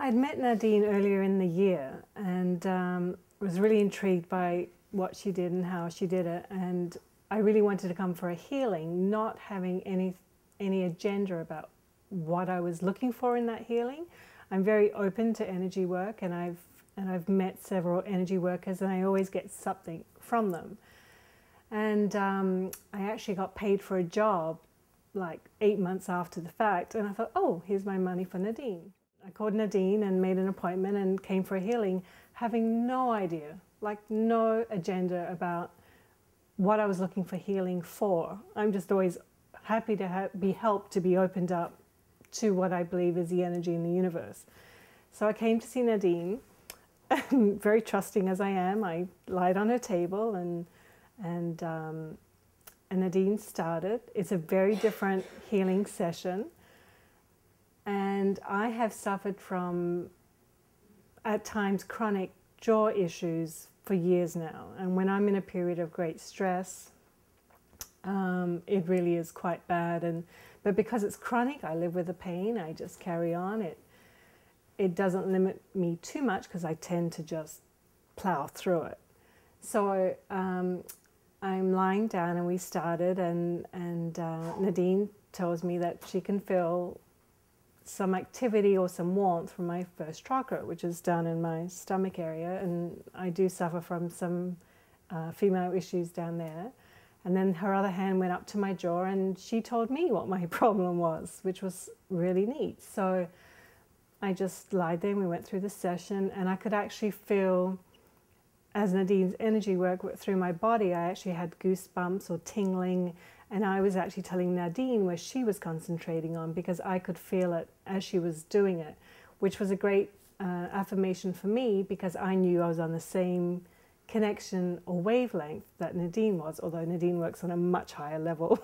I'd met Nadine earlier in the year and was really intrigued by what she did and how she did it. And I really wanted to come for a healing, not having any agenda about what I was looking for in that healing. I'm very open to energy work, and I've met several energy workers, and I always get something from them. And I actually got paid for a job like 8 months after the fact, and I thought, oh, here's my money for Nadine. I called Nadine and made an appointment and came for a healing, having no idea, like no agenda about what I was looking for healing for. I'm just always happy to be helped, to be opened up to what I believe is the energy in the universe. So I came to see Nadine, very trusting as I am. I lied on her table and Nadine started. It's a very different healing session. And I have suffered from, at times, chronic jaw issues for years now. And when I'm in a period of great stress, it really is quite bad. But because it's chronic, I live with the pain. I just carry on. It doesn't limit me too much because I tend to just plow through it. So I'm lying down and we started, and Nadine tells me that she can feel some activity or some warmth from my first chakra, which is down in my stomach area, and I do suffer from some female issues down there. And then her other hand went up to my jaw and she told me what my problem was, which was really neat. So I just lied there and we went through the session, and I could actually feel, as Nadine's energy worked through my body, I actually had goosebumps or tingling, and I was actually telling Nadine where she was concentrating on because I could feel it as she was doing it, which was a great affirmation for me because I knew I was on the same connection or wavelength that Nadine was, although Nadine works on a much higher level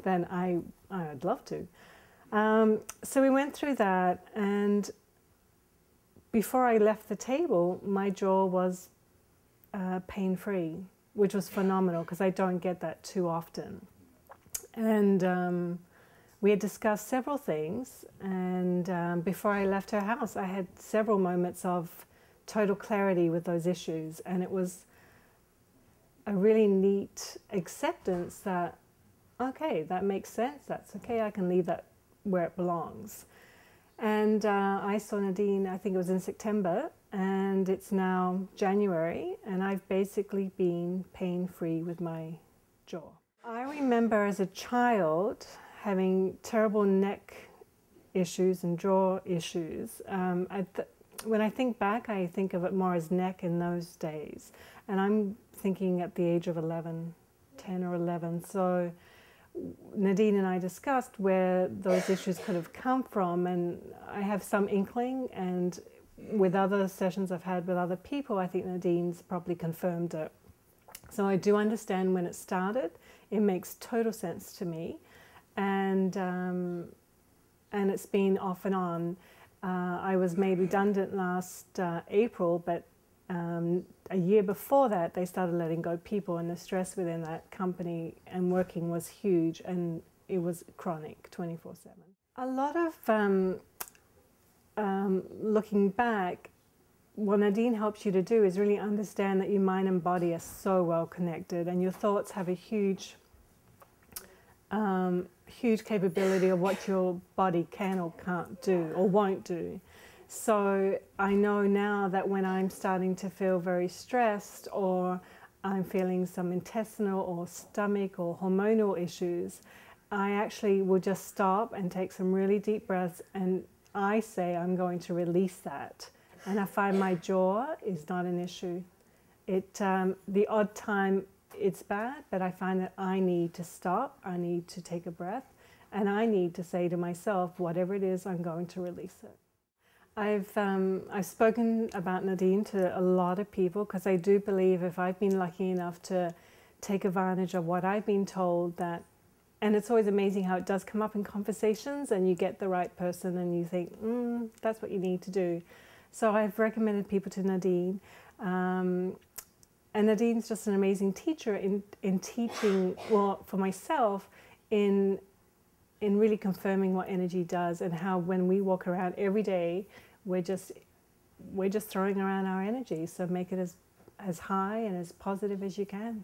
than I'd love to. So we went through that, and before I left the table, my jaw was pain-free, which was phenomenal because I don't get that too often. And we had discussed several things, and before I left her house, I had several moments of total clarity with those issues, and it was a really neat acceptance that, okay, that makes sense, that's okay, I can leave that where it belongs. And I saw Nadine, I think it was in September, and it's now January, and I've basically been pain-free with my jaw. I remember as a child having terrible neck issues and jaw issues. When I think back, I think of it more as neck in those days. And I'm thinking at the age of 11, 10 or 11. So Nadine and I discussed where those issues could have come from, and I have some inkling, and with other sessions I've had with other people, I think Nadine's probably confirmed it. So I do understand when it started. It makes total sense to me, and it's been off and on. I was made redundant last April, but a year before that, they started letting go people, and the stress within that company and working was huge, and it was chronic, 24/7. A lot of looking back, what Nadine helps you to do is really understand that your mind and body are so well connected, and your thoughts have a huge capability of what your body can or can't do or won't do. So I know now that when I'm starting to feel very stressed, or I'm feeling some intestinal or stomach or hormonal issues, I actually will just stop and take some really deep breaths, and I say I'm going to release that. And I find my jaw is not an issue. The odd time it's bad, but I find that I need to stop, I need to take a breath, and I need to say to myself, whatever it is, I'm going to release it. I've spoken about Nadine to a lot of people because I do believe if I've been lucky enough to take advantage of what I've been told, that, and it's always amazing how it does come up in conversations and you get the right person and you think, that's what you need to do. So I've recommended people to Nadine. And Nadine's just an amazing teacher in teaching, well, for myself, in really confirming what energy does, and how when we walk around every day, we're just throwing around our energy. So make it as high and as positive as you can.